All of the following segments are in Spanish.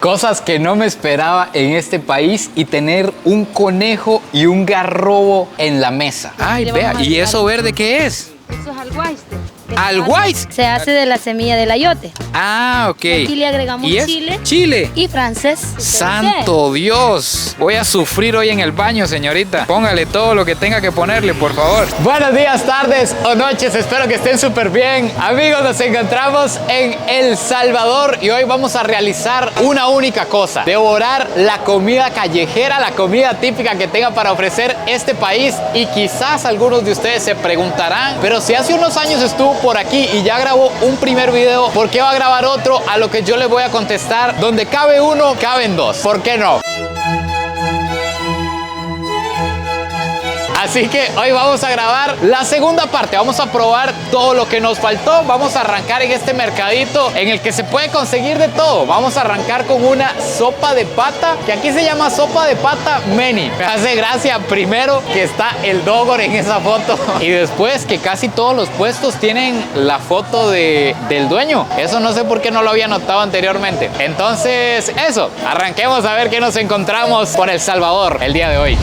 Cosas que no me esperaba en este país y tener un conejo y un garrobo en la mesa. Ay, vea, ¿y eso verde qué es? Eso es alguaiste. ¿Alguais? Se hace de la semilla del ayote. Ah, ok. Y aquí le agregamos chile. Chile. Y francés. ¡Santo Dios! Voy a sufrir hoy en el baño, señorita. Póngale todo lo que tenga que ponerle, por favor. Buenos días, tardes o noches. Espero que estén súper bien. Amigos, nos encontramos en El Salvador y hoy vamos a realizar una única cosa. Devorar la comida callejera, la comida típica que tenga para ofrecer este país. Y quizás algunos de ustedes se preguntarán, pero si hace unos años estuvo por aquí y ya grabó un primer video, ¿por qué va a grabar otro? A lo que yo les voy a contestar, donde cabe uno, caben dos. ¿Por qué no? Así que hoy vamos a grabar la segunda parte. Vamos a probar todo lo que nos faltó. Vamos a arrancar en este mercadito en el que se puede conseguir de todo. Vamos a arrancar con una sopa de pata, que aquí se llama sopa de pata Meni. Me hace gracia primero que está el Dogor en esa foto y después que casi todos los puestos tienen la foto del dueño. Eso no sé por qué no lo había notado anteriormente. Entonces eso, arranquemos a ver qué nos encontramos por El Salvador el día de hoy.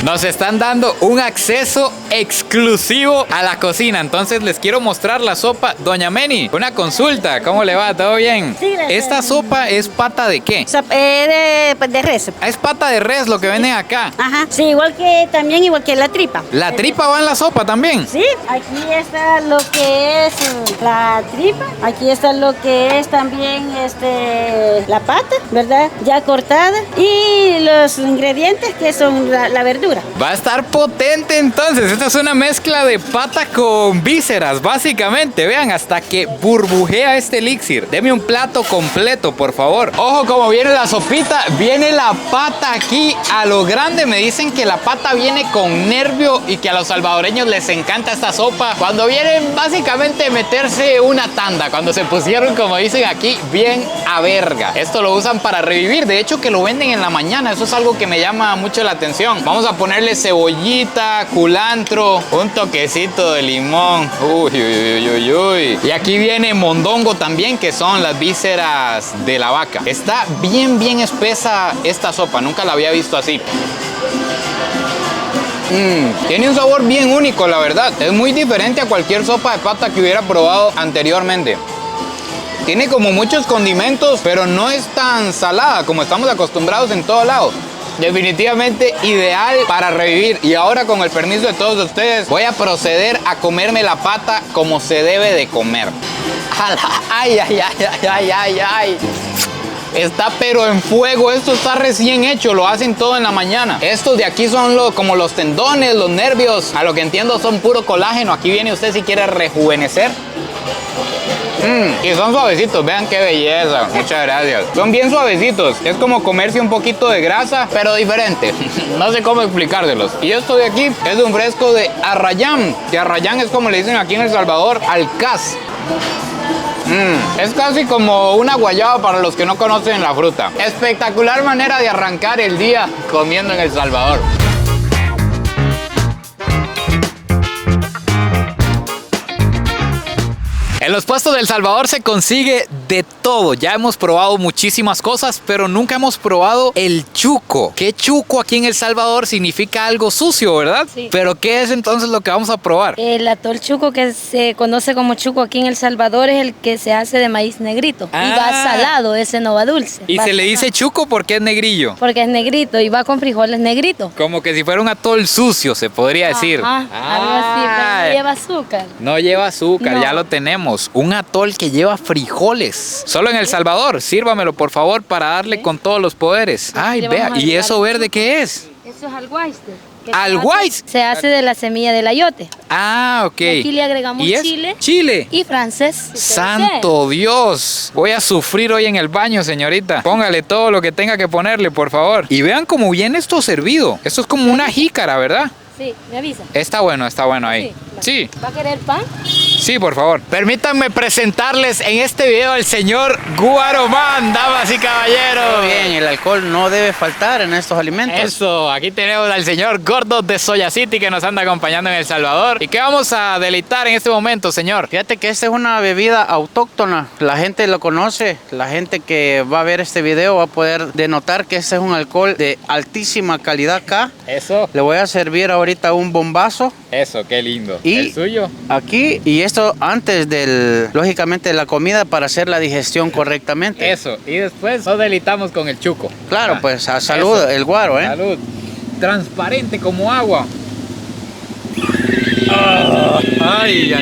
Nos están dando un acceso exclusivo a la cocina. Entonces les quiero mostrar la sopa. Doña Meni, una consulta. ¿Cómo le va? ¿Todo bien? Sí, ¿Esta sopa es pata de qué? De res. Es pata de res lo que venden acá. Ajá. Sí, igual que la tripa. ¿La tripa va en la sopa también? Sí, aquí está lo que es la tripa. Aquí está lo que es también la pata, ¿verdad? Ya cortada. Y los ingredientes que son la verdura. Va a estar potente entonces. Esta es una mezcla de pata con vísceras, básicamente. Vean, hasta que burbujea este elixir. Deme un plato completo, por favor. Ojo como viene la sopita. Viene la pata aquí a lo grande. Me dicen que la pata viene con nervio y que a los salvadoreños les encanta esta sopa. Cuando vienen básicamente meterse una tanda. Cuando se pusieron, como dicen aquí, bien a verga. Esto lo usan para revivir. De hecho, que lo venden en la mañana. Eso es algo que me llama mucho la atención. Vamos a ponerle cebollita, culantro, un toquecito de limón. Uy, uy, uy, uy. Y aquí viene mondongo también, que son las vísceras de la vaca. Está bien, bien espesa esta sopa. Nunca la había visto así. Tiene un sabor bien único, la verdad. Es muy diferente a cualquier sopa de pata que hubiera probado anteriormente. Tiene como muchos condimentos, pero no es tan salada como estamos acostumbrados en todos lados. Definitivamente ideal para revivir. Y ahora, con el permiso de todos ustedes, voy a proceder a comerme la pata como se debe de comer. Ay, ay, ay, ay, ay, ay, ay. Está pero en fuego. Esto está recién hecho. Lo hacen todo en la mañana. Estos de aquí son como los tendones, los nervios. A lo que entiendo son puro colágeno. Aquí viene usted si quiere rejuvenecer. Y son suavecitos, vean qué belleza. Muchas gracias. Son bien suavecitos. Es como comerse un poquito de grasa, pero diferente. No sé cómo explicárselos. Y esto de aquí es un fresco de arrayán. Que arrayán es como le dicen aquí en El Salvador, alcaz. Es casi como una guayaba para los que no conocen la fruta. Espectacular manera de arrancar el día comiendo en El Salvador. En los puestos del Salvador se consigue de todo. Ya hemos probado muchísimas cosas, pero nunca hemos probado el chuco. ¿Qué chuco aquí en El Salvador significa algo sucio, verdad? Sí. ¿Pero qué es entonces lo que vamos a probar? El atol chuco, que se conoce como chuco aquí en El Salvador, es el que se hace de maíz negrito. Y va salado, ese no va dulce. Y se le dice chuco porque es negrillo. Porque es negrito y va con frijoles negritos. Como que si fuera un atol sucio, se podría decir. Algo así, pero no lleva azúcar. No lleva azúcar, No. ya lo tenemos. Un atol que lleva frijoles. Solo en El Salvador. Sírvamelo, por favor, para darle con todos los poderes. Ay, vea. ¿Y eso verde qué es? Eso es alguaiste. ¿Alguais? Se hace de la semilla del ayote. Ah, ok. Y aquí le agregamos ¿Y es? chile. Chile. Y francés. ¡Santo Dios! Voy a sufrir hoy en el baño, señorita. Póngale todo lo que tenga que ponerle, por favor. Y vean cómo viene esto servido. Esto es como una jícara, ¿verdad? Sí, me avisa. Está bueno ahí. Sí. ¿Va a querer pan? Sí, por favor. Permítanme presentarles en este video al señor Guaromán, damas y caballeros. Bien, el alcohol no debe faltar en estos alimentos. Eso, aquí tenemos al señor Gordo de Soya City que nos anda acompañando en El Salvador. ¿Y qué vamos a deleitar en este momento, señor? Fíjate que esta es una bebida autóctona. La gente lo conoce. La gente que va a ver este video va a poder denotar que este es un alcohol de altísima calidad acá. Eso. Le voy a servir ahorita un bombazo. Eso, qué lindo. Y ¿el suyo? Aquí, y esto antes lógicamente, de la comida para hacer la digestión correctamente. Eso, y después nos deleitamos con el chuco. Claro, pues a salud, eso. El guaro, ¿eh? Salud. Transparente como agua. Ay,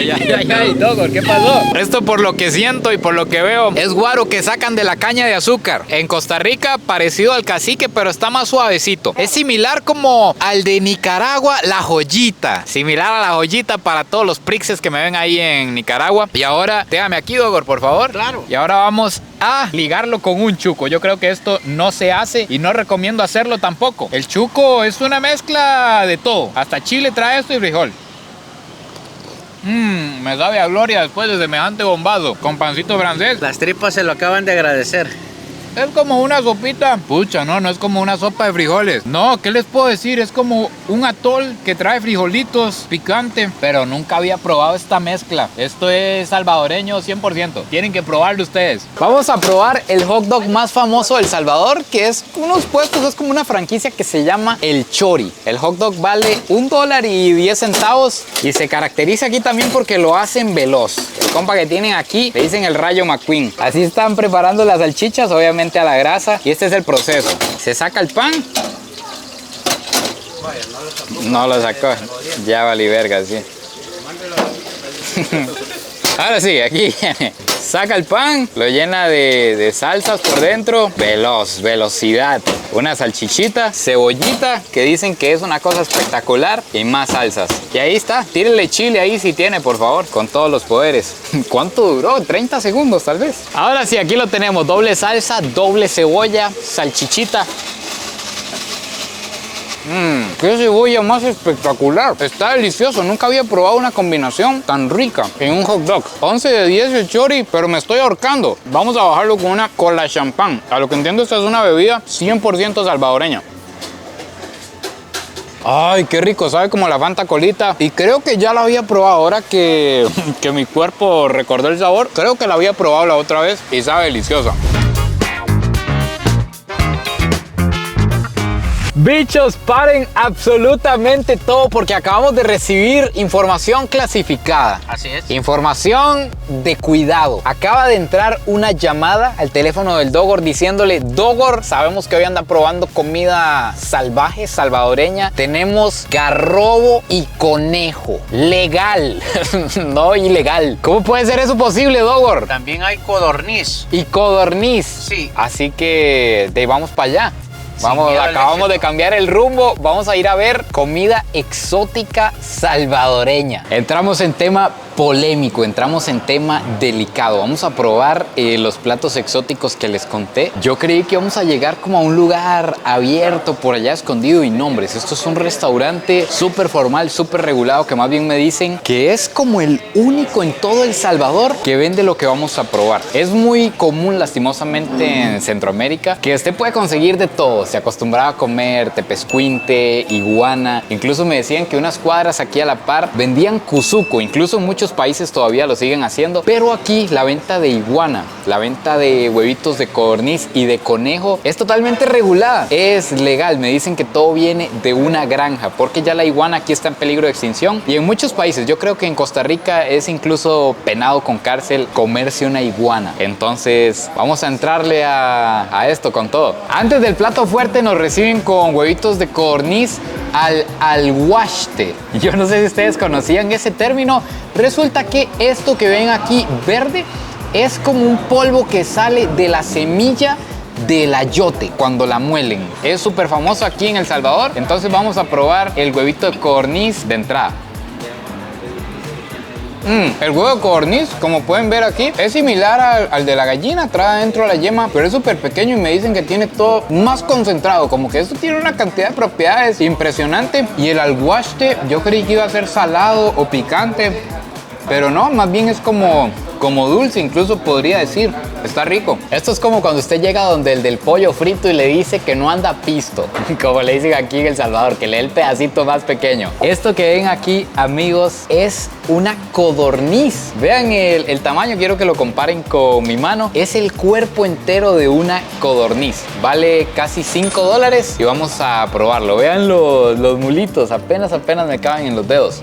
Dogor, ¿qué pasó? Esto, por lo que siento y por lo que veo, es guaro que sacan de la caña de azúcar. En Costa Rica, parecido al cacique, pero está más suavecito. Es similar como al de Nicaragua, la joyita. Similar a la joyita para todos los prixes que me ven ahí en Nicaragua. Y ahora, déjame aquí, Dogor, por favor. Claro. Y ahora vamos a ligarlo con un chuco. Yo creo que esto no se hace y no recomiendo hacerlo tampoco. El chuco es una mezcla de todo. Hasta chile trae esto y frijol. Me sabe a gloria después de semejante bombazo con pancito francés. Las tripas se lo acaban de agradecer. Es como una sopita. Pucha, no es como una sopa de frijoles. No, ¿qué les puedo decir? Es como un atol que trae frijolitos, picante. Pero nunca había probado esta mezcla. Esto es salvadoreño 100%. Tienen que probarlo ustedes. Vamos a probar el hot dog más famoso de El Salvador, que es unos puestos, es como una franquicia que se llama El Chori. El hot dog vale $1.10 y se caracteriza aquí también porque lo hacen veloz. El compa que tienen aquí le dicen el Rayo McQueen. Así están preparando las salchichas, obviamente a la grasa, y este es el proceso. Se saca el pan. No lo sacó. Ya vale verga, sí. Ahora sí, aquí viene. Saca el pan, lo llena de salsas por dentro. Veloz, velocidad. Una salchichita, cebollita, que dicen que es una cosa espectacular, y más salsas. Y ahí está, tírele chile ahí si tiene, por favor, con todos los poderes. ¿Cuánto duró? 30 segundos tal vez. Ahora sí, aquí lo tenemos, doble salsa, doble cebolla, salchichita. Qué cebolla más espectacular. Está delicioso. Nunca había probado una combinación tan rica en un hot dog. 11 de 10 el chori, pero me estoy ahorcando. Vamos a bajarlo con una cola champán. A lo que entiendo, esta es una bebida 100% salvadoreña. Ay, qué rico, sabe como la Fanta Colita. Y creo que ya la había probado. Ahora que mi cuerpo recordó el sabor, creo que la había probado la otra vez y sabe deliciosa. Bichos, paren absolutamente todo porque acabamos de recibir información clasificada. Así es. Información de cuidado. Acaba de entrar una llamada al teléfono del Dogor diciéndole: Dogor, sabemos que hoy anda probando comida salvaje, salvadoreña. Tenemos garrobo y conejo. Legal, no ilegal. ¿Cómo puede ser eso posible, Dogor? También hay codorniz. Y codorniz. Sí. Así que vamos para allá. Vamos, acabamos de cambiar el rumbo. Vamos a ir a ver comida exótica salvadoreña. Entramos en tema polémico, entramos en tema delicado. Vamos a probar los platos exóticos que les conté. Yo creí que íbamos a llegar como a un lugar abierto por allá escondido, y no, hombres, esto es un restaurante súper formal, súper regulado, que más bien me dicen que es como el único en todo El Salvador que vende lo que vamos a probar. Es muy común, lastimosamente, en Centroamérica que usted puede conseguir de todo. Se acostumbraba a comer tepescuinte, iguana. Incluso me decían que unas cuadras aquí a la par vendían cuzuco. Incluso en muchos países todavía lo siguen haciendo. Pero aquí la venta de iguana, la venta de huevitos de codorniz y de conejo es totalmente regulada. Es legal. Me dicen que todo viene de una granja, porque ya la iguana aquí está en peligro de extinción. Y en muchos países, yo creo que en Costa Rica es incluso penado con cárcel comerse una iguana. Entonces vamos a entrarle a esto con todo. Antes del plato fuerte nos reciben con huevitos de codorniz al alguaste. Yo no sé si ustedes conocían ese término. Resulta que esto que ven aquí verde es como un polvo que sale de la semilla del ayote cuando la muelen. Es súper famoso aquí en El Salvador. Entonces vamos a probar el huevito de codorniz de entrada. El huevo de codorniz, como pueden ver aquí, es similar al de la gallina, trae dentro la yema, pero es súper pequeño y me dicen que tiene todo más concentrado, como que esto tiene una cantidad de propiedades impresionante. Y el alguaste, yo creí que iba a ser salado o picante. pero no, más bien es como dulce, incluso podría decir. Está rico. Esto es como cuando usted llega donde el del pollo frito y le dice que no anda pisto, como le dicen aquí en El Salvador, que le dé el pedacito más pequeño. Esto que ven aquí, amigos, es una codorniz. Vean el tamaño, quiero que lo comparen con mi mano. Es el cuerpo entero de una codorniz. Vale casi $5 y vamos a probarlo. Vean los mulitos, apenas me caben en los dedos.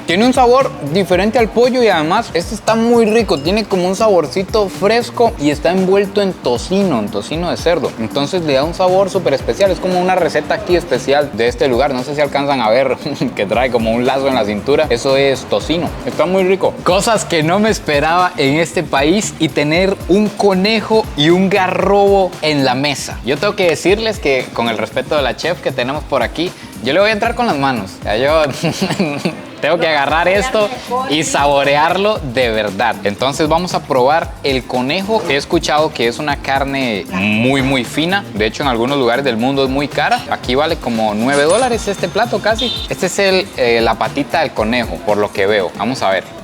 Tiene un sabor diferente al pollo y además este está muy rico, tiene como un saborcito fresco y está envuelto en tocino de cerdo. Entonces le da un sabor súper especial, es como una receta aquí especial de este lugar. No sé si alcanzan a ver que trae como un lazo en la cintura, eso es tocino, está muy rico. Cosas que no me esperaba en este país y tener un conejo y un garrobo en la mesa. Yo tengo que decirles que con el respeto de la chef que tenemos por aquí, yo le voy a entrar con las manos. Yo tengo que agarrar esto y saborearlo de verdad. Entonces vamos a probar el conejo. He escuchado que es una carne muy fina. De hecho, en algunos lugares del mundo es muy cara. Aquí vale como $9 este plato casi. Este es la patita del conejo, por lo que veo. Vamos a ver.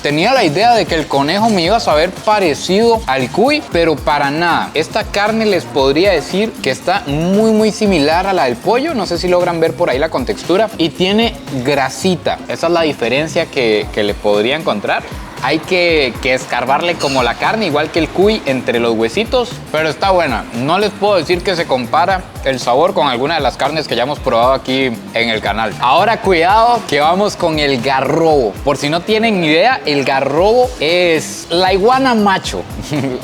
Tenía la idea de que el conejo me iba a saber parecido al cuy, pero para nada. Esta carne les podría decir que está muy similar a la del pollo. No sé si logran ver por ahí la contextura. Y tiene grasita. Esa es la diferencia que le podría encontrar. Hay que escarbarle como la carne, igual que el cuy, entre los huesitos, pero está buena. No les puedo decir que se compara el sabor con alguna de las carnes que ya hemos probado aquí en el canal. Ahora cuidado que vamos con el garrobo. Por si no tienen idea, el garrobo es la iguana macho.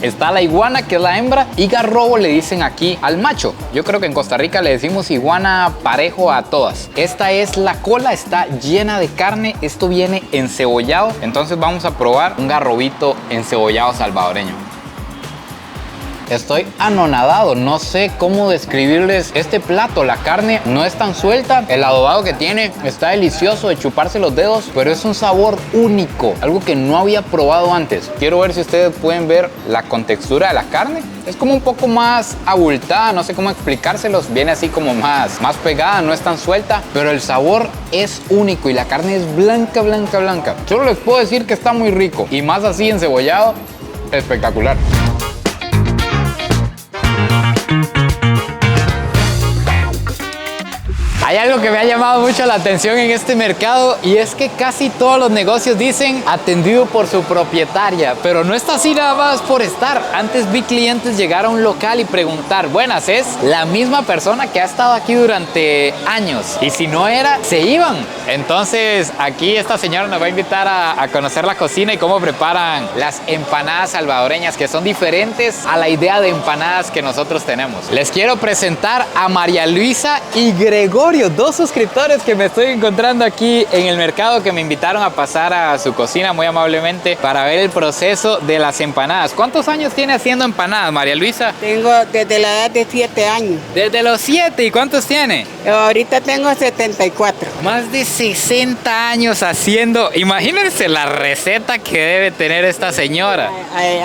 Está la iguana, que es la hembra, y garrobo le dicen aquí al macho. Yo creo que en Costa Rica le decimos iguana parejo a todas. Esta es la cola, está llena de carne. Esto viene encebollado, entonces vamos a probar un garrobito encebollado salvadoreño. Estoy anonadado, no sé cómo describirles este plato. La carne no es tan suelta, el adobado que tiene está delicioso de chuparse los dedos, pero es un sabor único, algo que no había probado antes. Quiero ver si ustedes pueden ver la contextura de la carne. Es como un poco más abultada, no sé cómo explicárselos. Viene así como más pegada, no es tan suelta, pero el sabor es único y la carne es blanca. Solo les puedo decir que está muy rico y más así encebollado, espectacular. Hay algo que me ha llamado mucho la atención en este mercado y es que casi todos los negocios dicen atendido por su propietaria, pero no está así nada más por estar. Antes vi clientes llegar a un local y preguntar, buenas, ¿es la misma persona que ha estado aquí durante años? Y si no era, se iban. Entonces aquí esta señora nos va a invitar a conocer la cocina y cómo preparan las empanadas salvadoreñas, que son diferentes a la idea de empanadas que nosotros tenemos. Les quiero presentar a María Luisa y Gregorio, dos suscriptores que me estoy encontrando aquí en el mercado, que me invitaron a pasar a su cocina muy amablemente para ver el proceso de las empanadas. ¿Cuántos años tiene haciendo empanadas, María Luisa? Tengo desde la edad de 7 años. Desde los 7, ¿y cuántos tiene? Ahorita tengo 74. Más de 60 años haciendo. Imagínense la receta que debe tener esta señora.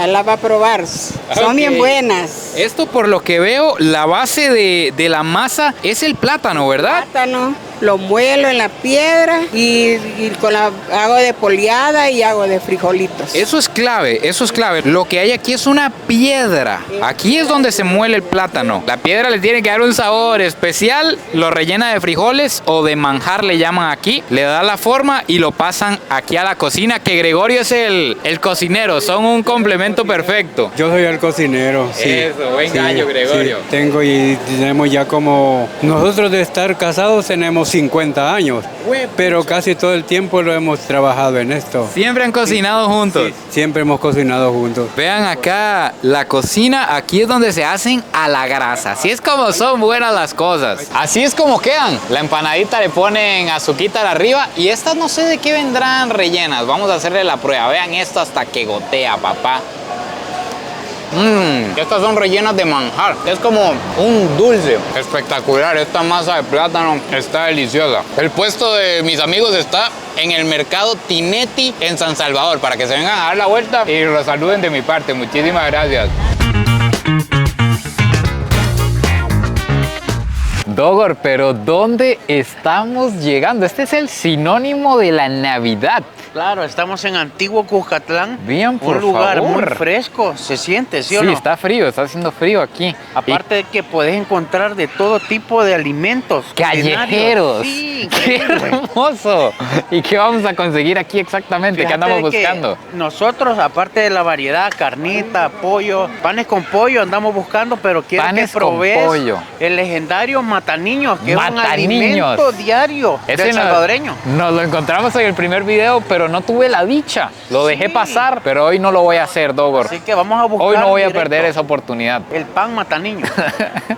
La va a probar. Son bien buenas. Esto, por lo que veo, la base de la masa es el plátano, ¿verdad? Plátano, lo muelo en la piedra y hago de poliada y hago de frijolitos. Eso es clave, eso es clave. Lo que hay aquí es una piedra. Aquí es donde se muele el plátano. La piedra le tiene que dar un sabor especial. Lo rellena de frijoles o de manjar, le llaman aquí. Le da la forma y lo pasan aquí a la cocina, que Gregorio es el cocinero. Son un complemento perfecto. Yo soy el cocinero, sí. Eso, buen gallo, Gregorio. Sí, tengo y tenemos ya como... Nosotros de estar casados tenemos 50 años, pero casi todo el tiempo lo hemos trabajado en esto. ¿Siempre han cocinado juntos? Sí, siempre hemos cocinado juntos. Vean acá la cocina, aquí es donde se hacen a la grasa. Así es como son buenas las cosas. Así es como quedan. La empanadita le ponen azuquita arriba y estas no sé de qué vendrán rellenas. Vamos a hacerle la prueba. Vean esto hasta que gotea, papá. Estas son rellenas de manjar. Es como un dulce espectacular. Esta masa de plátano está deliciosa. El puesto de mis amigos está en el mercado Tinetti en San Salvador, para que se vengan a dar la vuelta y los saluden de mi parte. Muchísimas gracias. Dogor, pero ¿dónde estamos llegando? Este es el sinónimo de la Navidad. Claro, estamos en Antiguo Cuscatlán. Bien, por un lugar favor. muy fresco, se siente, ¿sí o Sí, no? está frío, está haciendo frío aquí. Aparte de que puedes encontrar de todo tipo de alimentos. Callejeros. Sí, ¡Qué increíble. hermoso! ¿Y qué vamos a conseguir aquí exactamente? ¿Qué Fíjate andamos de que buscando? Nosotros, aparte de la variedad, carnita, pollo, panes con pollo andamos buscando, pero quiero Panes que con probes pollo. el legendario mataniños, que es un Mataniños. alimento diario del salvadoreño. Nos lo encontramos en el primer video, pero no tuve la dicha. Lo dejé pasar, pero hoy no lo voy a hacer, Dogor. Así que vamos a buscar Hoy no voy a directo perder esa oportunidad. el pan mataniño.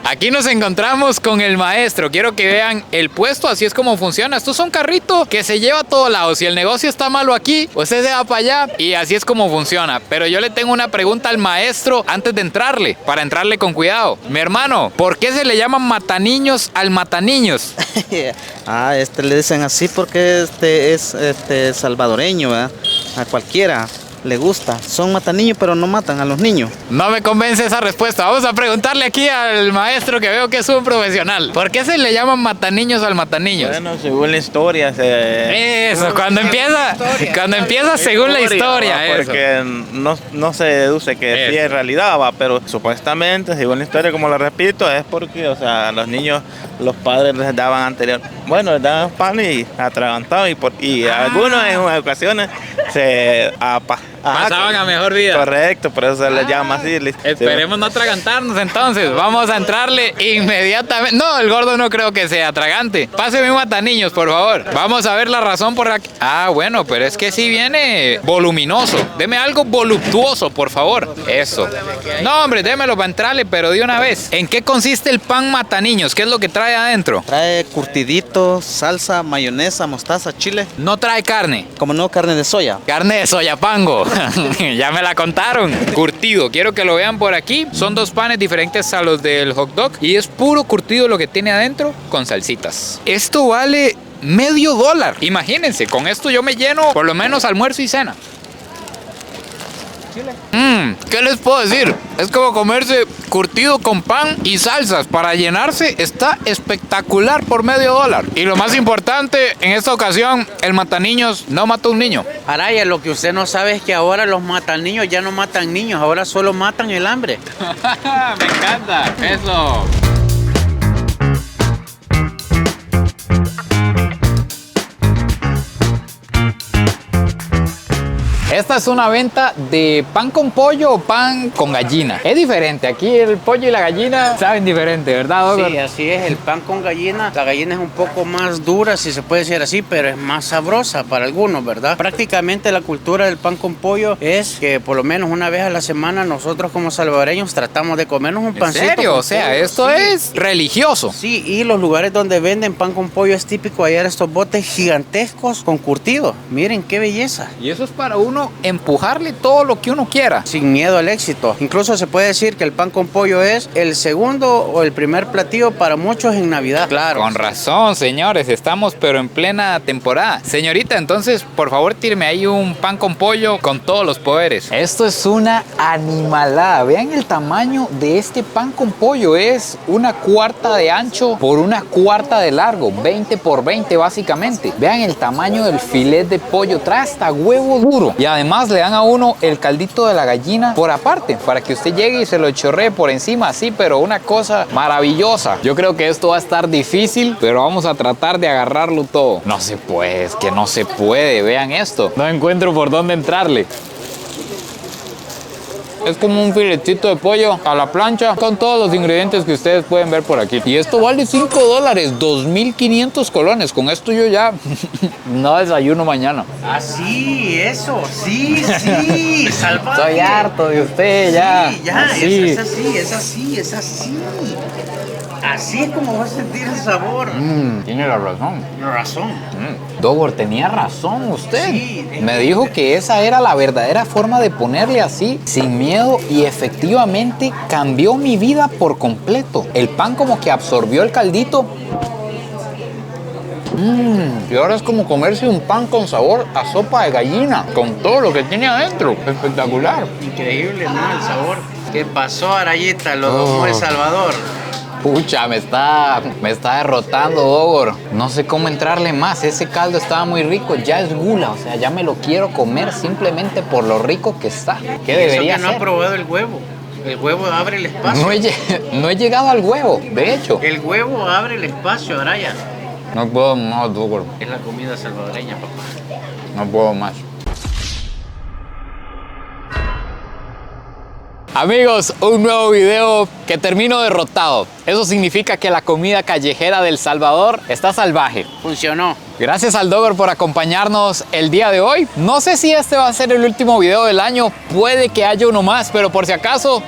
Aquí nos encontramos con el maestro. Quiero que vean el puesto, así es como funciona. Esto es un carrito que se lleva a todos lados. Si el negocio está malo aquí, usted se va para allá y así es como funciona. Pero yo le tengo una pregunta al maestro antes de entrarle, para entrarle con cuidado. Mi hermano, ¿por qué se le llaman mataniños al mataniños? Le dicen así porque es salvadoreño, ¿verdad? A cualquiera le gusta. Son mataniños, pero no matan a los niños. No me convence esa respuesta. Vamos a preguntarle aquí al maestro, que veo que es un profesional. ¿Por qué se le llaman mataniños al mataniños? Bueno, según la historia. Eso, cuando empieza según la historia. Eso. Porque no se deduce que sí es realidad, va, pero supuestamente, según la historia, como lo repito, es porque, o sea, a los niños, los padres les daban les daban pan y atragantados y algunos en ocasiones se pasaban a mejor vida. Correcto, por eso se les llama así. Esperemos no atragantarnos entonces. Vamos a entrarle inmediatamente. No, el gordo no creo que sea atragante. Páseme un mataniños, por favor. Vamos a ver la razón por la que... bueno, pero es que sí viene voluminoso. Deme algo voluptuoso, por favor. Eso. No, hombre, démelo para entrarle, pero de una vez. ¿En qué consiste el pan mataniños? ¿Qué es lo que trae adentro? Trae curtidito, salsa, mayonesa, mostaza, chile. No trae carne. Como no, carne de soya. Carne de soyapango. Ya me la contaron. Curtido. Quiero que lo vean por aquí. Son dos panes diferentes a los del hot dog. Y es puro curtido lo que tiene adentro con salsitas. Esto vale $0.50. Imagínense, con esto yo me lleno por lo menos almuerzo y cena. ¿Qué les puedo decir? Es como comerse curtido con pan y salsas. Para llenarse está espectacular por $0.50. Y lo más importante, en esta ocasión, el mataniños no mató a un niño. Araya, lo que usted no sabe es que ahora los mataniños ya no matan niños, ahora solo matan el hambre. Me encanta. Eso. Esta es una venta de pan con pollo o pan con gallina. Es diferente. Aquí el pollo y la gallina saben diferente, ¿verdad, Dogor? Sí, así es. El pan con gallina. La gallina es un poco más dura, si se puede decir así, pero es más sabrosa para algunos, ¿verdad? Prácticamente la cultura del pan con pollo es que por lo menos una vez a la semana nosotros como salvadoreños tratamos de comernos un pancito. ¿En serio? con O sea, pollo. esto Sí. es religioso. Sí, y los lugares donde venden pan con pollo es típico hallar estos botes gigantescos con curtido. Miren qué belleza. Y eso es para uno empujarle todo lo que uno quiera. Sin miedo al éxito. Incluso se puede decir que el pan con pollo es el segundo o el primer platillo para muchos en Navidad. Claro. Con razón, señores, estamos pero en plena temporada. Señorita, entonces, por favor, tíreme ahí un pan con pollo con todos los poderes. Esto es una animalada. Vean el tamaño de este pan con pollo. Es 1/4 de ancho por 1/4 de largo. 20 por 20 básicamente. Vean el tamaño del filet de pollo. Trae hasta huevo duro. Y además le dan a uno el caldito de la gallina por aparte, para que usted llegue y se lo chorree por encima, así, pero una cosa maravillosa. Yo creo que esto va a estar difícil, pero vamos a tratar de agarrarlo todo. No se puede, es que no se puede. Vean esto. No encuentro por dónde entrarle. Es como un filetito de pollo a la plancha con todos los ingredientes que ustedes pueden ver por aquí. Y esto vale $5, 2.500 colones. Con esto yo ya no desayuno mañana. Ah, sí, eso, sí, salvaje. Estoy harto de usted ya. Sí, ya, Así. es así. Así es como va a sentir el sabor. Tiene la razón. La razón. Dogor, tenía razón usted. Sí, Me dijo que esa era la verdadera forma de ponerle así, sin miedo, y efectivamente cambió mi vida por completo. El pan como que absorbió el caldito. Y ahora es como comerse un pan con sabor a sopa de gallina, con todo lo que tiene adentro. Espectacular. Increíble, ¿no? El sabor. ¿Qué pasó, Arayita? Lo domó El Salvador. Pucha, me está derrotando, Dogor. No sé cómo entrarle más. Ese caldo estaba muy rico. Ya es gula, o sea, ya me lo quiero comer simplemente por lo rico que está. ¿Qué debería Eso que no ha probado el huevo. El huevo abre el espacio. No he llegado al huevo, de hecho. El huevo abre el espacio, Araya. No puedo más, Dogor. Es la comida salvadoreña, papá. No puedo más. Amigos, un nuevo video que termino derrotado. Eso significa que la comida callejera del Salvador está salvaje. Funcionó. Gracias al Dogor por acompañarnos el día de hoy. No sé si este va a ser el último video del año. Puede que haya uno más, pero por si acaso,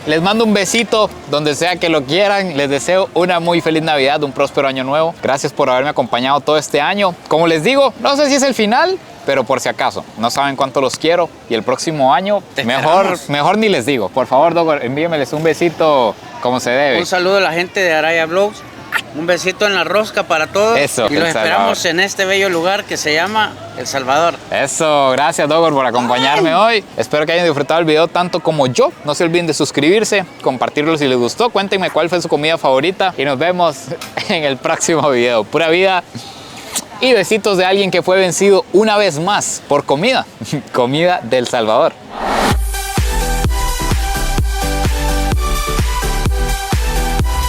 les mando un besito donde sea que lo quieran. Les deseo una muy feliz Navidad, un próspero año nuevo. Gracias por haberme acompañado todo este año. Como les digo, no sé si es el final, pero por si acaso, no saben cuánto los quiero. Y el próximo año, mejor ni les digo. Por favor, Dogor, envíenmeles un besito como se debe. Un saludo a la gente de Araya Vlogs. Un besito en la rosca para todos. Eso, y los esperamos en este bello lugar que se llama El Salvador. Eso, gracias Dogor por acompañarme hoy. Espero que hayan disfrutado el video tanto como yo. No se olviden de suscribirse, compartirlo si les gustó. Cuéntenme cuál fue su comida favorita y nos vemos en el próximo video. Pura vida y besitos de alguien que fue vencido una vez más por comida. Comida del Salvador.